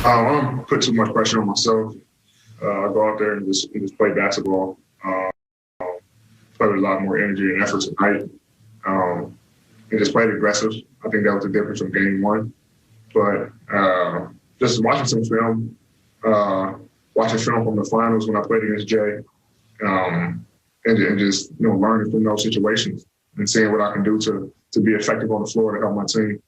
I don't put too much pressure on myself. I go out there and just play basketball. Play with a lot more energy and effort tonight. And just played aggressive. I think that was the difference from game one. But just watching some film, watching film from the finals when I played against Jay, and just learning from those situations and seeing what I can do to be effective on the floor to help my team.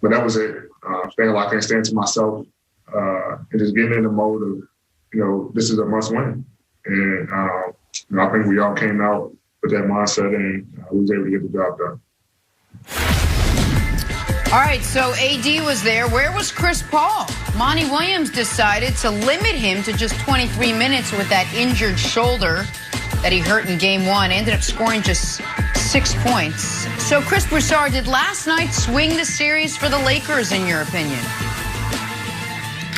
But that was it. Feeling like I can stand to myself and just getting in the mode of, this is a must win. And I think we all came out with that mindset and we was able to get the job done. All right, so AD was there. Where was Chris Paul? Monty Williams decided to limit him to just 23 minutes with that injured shoulder that he hurt in game one. Ended up scoring just 6 points. So, Chris Broussard, did last night swing the series for the Lakers, in your opinion?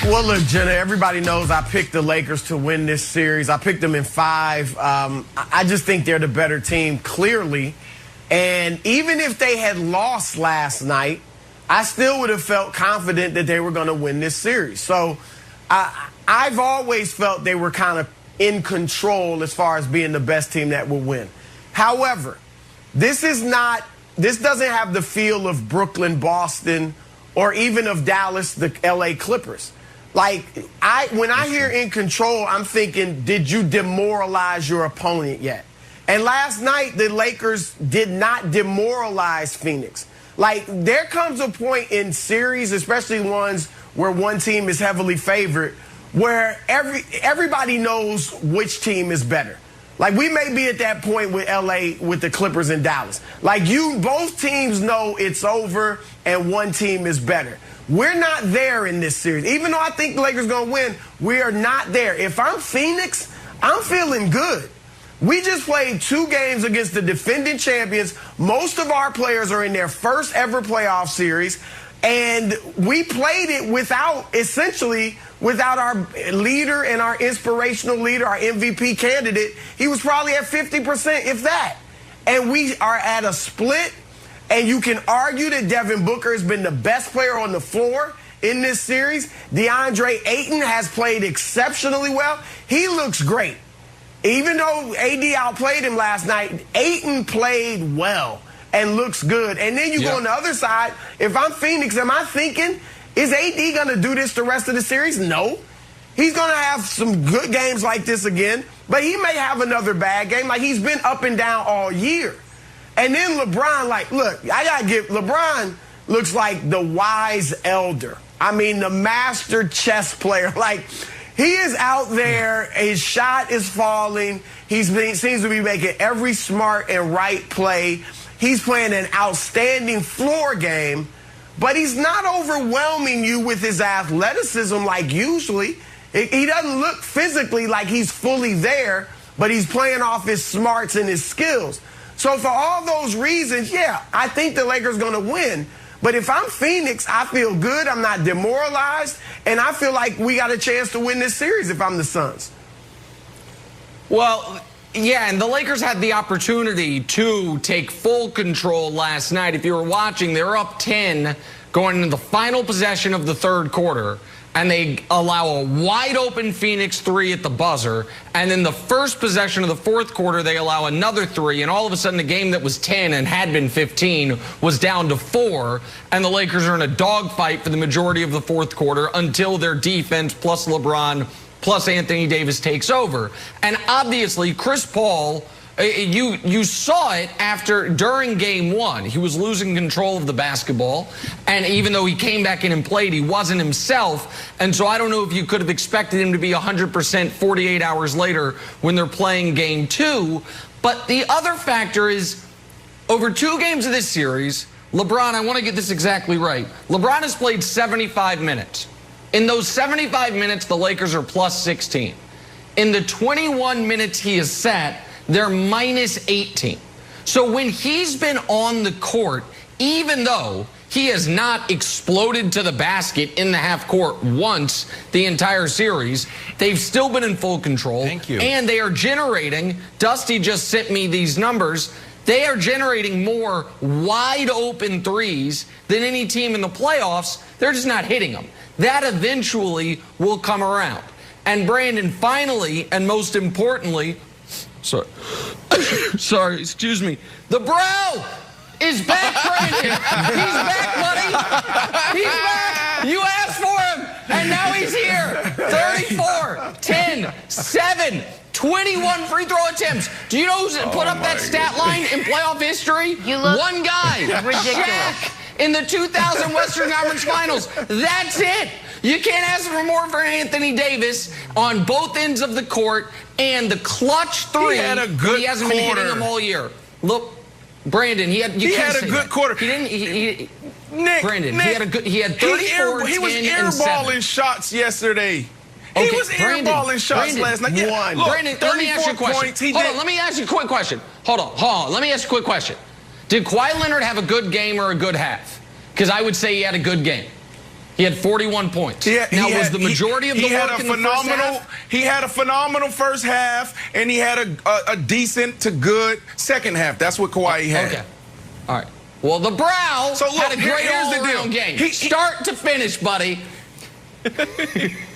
Well, look, Jenna, everybody knows I picked the Lakers to win this series. I picked them in 5. I just think they're the better team, clearly. And even if they had lost last night, I still would have felt confident that they were going to win this series. So I've always felt they were kind of in control as far as being the best team that will win. However, this doesn't have the feel of Brooklyn, Boston, or even of Dallas, the LA Clippers. Like, when I hear in control, I'm thinking, did you demoralize your opponent yet? And last night, the Lakers did not demoralize Phoenix. Like, there comes a point in series, especially ones where one team is heavily favored, where everybody knows which team is better. Like, we may be at that point with LA, with the Clippers and Dallas. Like, both teams know it's over and one team is better. We're not there in this series. Even though I think the Lakers are going to win, we are not there. If I'm Phoenix, I'm feeling good. We just played 2 games against the defending champions. Most of our players are in their first ever playoff series. And we played it essentially without our leader and our inspirational leader, our MVP candidate. He was probably at 50%, if that. And we are at a split. And you can argue that Devin Booker has been the best player on the floor in this series. DeAndre Ayton has played exceptionally well. He looks great. Even though AD outplayed him last night, Ayton played well and looks good. And then you go on the other side. If I'm Phoenix, am I thinking, is AD going to do this the rest of the series? No. He's going to have some good games like this again, but he may have another bad game. Like, he's been up and down all year. And then LeBron, LeBron looks like the wise elder. I mean, the master chess player. Like, he is out there. His shot is falling. Seems to be making every smart and right play. He's playing an outstanding floor game, but he's not overwhelming you with his athleticism like usually. He doesn't look physically like he's fully there, but he's playing off his smarts and his skills. So for all those reasons, yeah, I think the Lakers are going to win. But if I'm Phoenix, I feel good. I'm not demoralized. And I feel like we got a chance to win this series if I'm the Suns. Well, yeah, and the Lakers had the opportunity to take full control last night. If you were watching, they were up 10 going into the final possession of the third quarter. And they allow a wide-open Phoenix 3 at the buzzer. And then the first possession of the fourth quarter, they allow another 3. And all of a sudden, the game that was 10 and had been 15 was down to 4. And the Lakers are in a dogfight for the majority of the fourth quarter until their defense plus LeBron plus Anthony Davis takes over. And obviously, Chris Paul, you saw it during game one. He was losing control of the basketball. And even though he came back in and played, he wasn't himself. And so I don't know if you could have expected him to be 100% 48 hours later when they're playing game 2. But the other factor is, over 2 games of this series, LeBron, I want to get this exactly right. LeBron has played 75 minutes. In those 75 minutes, the Lakers are plus 16. In the 21 minutes he has sat, they're minus 18. So when he's been on the court, even though he has not exploded to the basket in the half court once the entire series, they've still been in full control. Thank you. And they are generating, Dusty just sent me these numbers, they are generating more wide open threes than any team in the playoffs. They're just not hitting them. that eventually will come around. And Brandon, finally, and most importantly, sorry, excuse me, the brow is back, Brandon. He's back, buddy. He's back. You asked for him, and now he's here. 34, 10, 7, 21 free throw attempts. Do you know who's put up that stat line in playoff history? One guy. Ridiculous. Shaq in the 2000 Western Conference Finals. That's it. You can't ask for more for Anthony Davis on both ends of the court, and the clutch three. He had a good he hasn't quarter. been hitting them all year. Look, Brandon, he had a good quarter. He didn't. Nick, Brandon, Nick, he had 34, he was 10, and 7. airballing shots yesterday. Okay, He was airballing shots last night. Yeah, look, Brandon, let me ask you a 34 question. points, Hold on, let me ask you a quick question. Hold on. Let me ask you a quick question. Did Kawhi Leonard have a good game or a good half? Because I would say he had a good game. He had 41 points. Was the majority of the work in the first half? He had a phenomenal first half, and he had a decent to good second half. That's what Kawhi had. Okay. All right. Well, the brow had a great all-around game. Start to finish, buddy.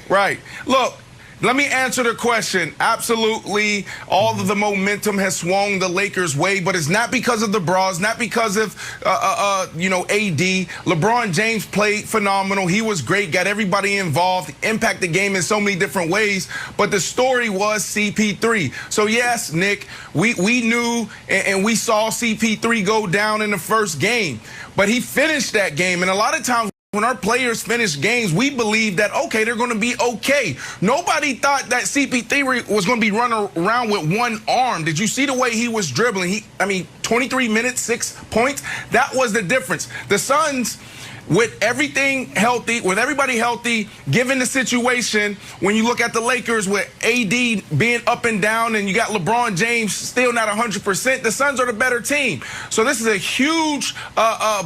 Right. Look, let me answer the question. Absolutely, all of the momentum has swung the Lakers' way, but it's not because of the Bras, not because of, AD. LeBron James played phenomenal. He was great, got everybody involved, impacted the game in so many different ways, but the story was CP3. So, yes, Nick, we knew and we saw CP3 go down in the first game, but he finished that game, and a lot of times, when our players finish games, we believe that, okay, they're going to be okay. Nobody thought that CP3 was going to be running around with one arm. Did you see the way he was dribbling? 23 minutes, 6 points. That was the difference. The Suns, with everything healthy, with everybody healthy, given the situation, when you look at the Lakers with AD being up and down and you got LeBron James still not 100%, the Suns are the better team. So this is a huge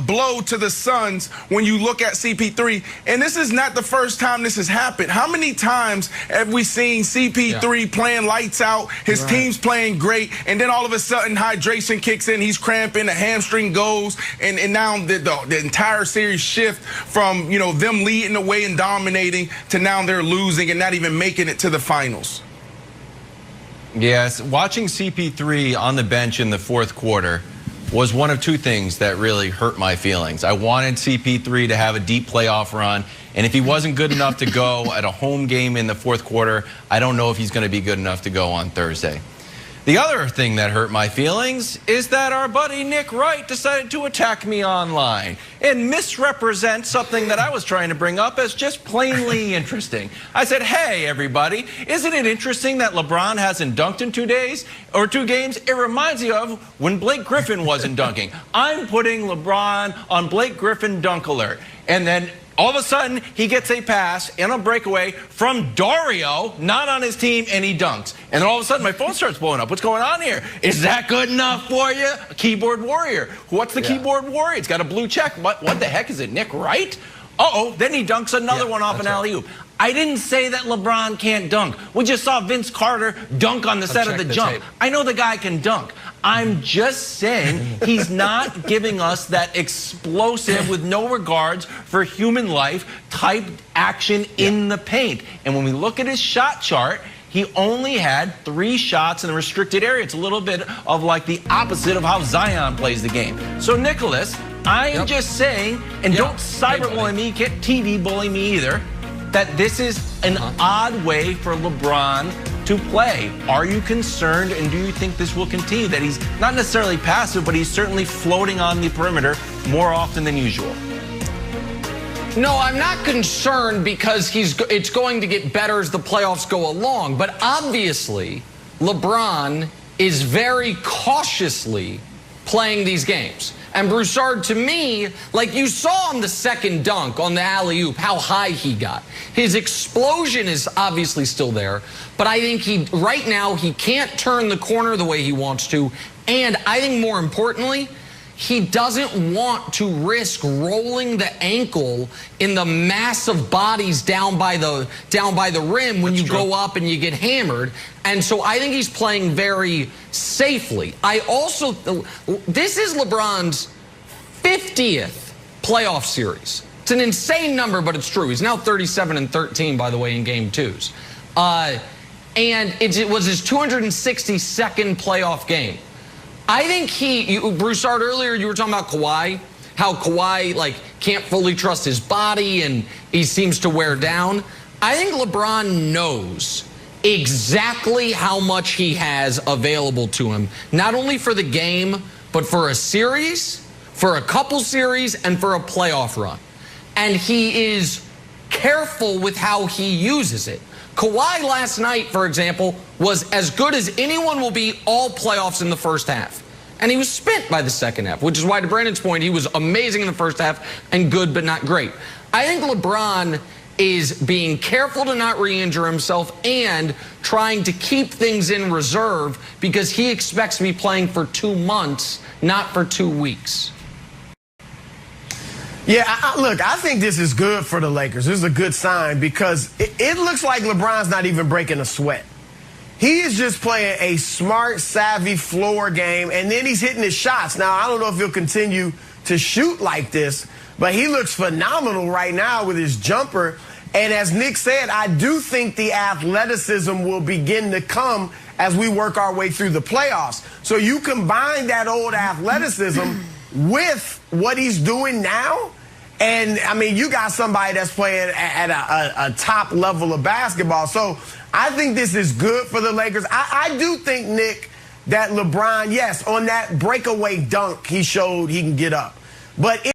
blow to the Suns when you look at CP3. And this is not the first time this has happened. How many times have we seen CP3 playing lights out, his team's playing great, and then all of a sudden hydration kicks in, he's cramping, the hamstring goes, and now the entire series shift from, them leading the way and dominating to now they're losing and not even making it to the finals. Yes, watching CP3 on the bench in the fourth quarter was one of two things that really hurt my feelings. I wanted CP3 to have a deep playoff run, and if he wasn't good enough to go at a home game in the fourth quarter, I don't know if he's going to be good enough to go on Thursday. The other thing that hurt my feelings is that our buddy Nick Wright decided to attack me online and misrepresent something that I was trying to bring up as just plainly interesting. I said, hey, everybody, isn't it interesting that LeBron hasn't dunked in 2 days or 2 games? It reminds you of when Blake Griffin wasn't dunking. I'm putting LeBron on Blake Griffin dunk alert. And then all of a sudden, he gets a pass and a breakaway from Dario, not on his team, and he dunks. And then all of a sudden, my phone starts blowing up. What's going on here? Is that good enough for you? A keyboard warrior. What's the keyboard warrior? It's got a blue check. What the heck is it, Nick Wright? Uh-oh, then he dunks another one off an alley-oop. I didn't say that LeBron can't dunk. We just saw Vince Carter dunk on the set of the jump. I know the guy can dunk. I'm just saying he's not giving us that explosive, with no regards for human life type action in the paint. And when we look at his shot chart, he only had 3 shots in a restricted area. It's a little bit of like the opposite of how Zion plays the game. So, Nicholas, I am just saying, and don't cyberbully me, can't TV bully me either, that this is an odd way for LeBron to play. Are you concerned, and do you think this will continue? That he's not necessarily passive, but he's certainly floating on the perimeter more often than usual. No, I'm not concerned because it's going to get better as the playoffs go along. But obviously, LeBron is very cautiously playing these games. And Broussard, to me, like you saw on the second dunk on the alley-oop, how high he got. His explosion is obviously still there, but I think right now he can't turn the corner the way he wants to. And I think more importantly, he doesn't want to risk rolling the ankle in the massive bodies down by the rim when you go up and you get hammered. And so I think he's playing very safely. This is LeBron's 50th playoff series. It's an insane number, but it's true. He's now 37-13, by the way, in game 2s. And it was his 262nd playoff game. I think Broussard, earlier you were talking about Kawhi, how Kawhi can't fully trust his body and he seems to wear down. I think LeBron knows exactly how much he has available to him, not only for the game, but for a series, for a couple series, and for a playoff run. And he is careful with how he uses it. Kawhi last night, for example, was as good as anyone will be all playoffs in the first half. And he was spent by the second half, which is why, to Brandon's point, he was amazing in the first half and good but not great. I think LeBron is being careful to not re-injure himself and trying to keep things in reserve because he expects to be playing for 2 months, not for 2 weeks. Yeah, look, I think this is good for the Lakers. This is a good sign because it looks like LeBron's not even breaking a sweat. He is just playing a smart, savvy floor game, and then he's hitting his shots. Now, I don't know if he'll continue to shoot like this, but he looks phenomenal right now with his jumper. And as Nick said, I do think the athleticism will begin to come as we work our way through the playoffs. So you combine that old athleticism with what he's doing now, and I mean, you got somebody that's playing at a top level of basketball. So I think this is good for the Lakers. I do think, Nick, that LeBron, yes, on that breakaway dunk, he showed he can get up. But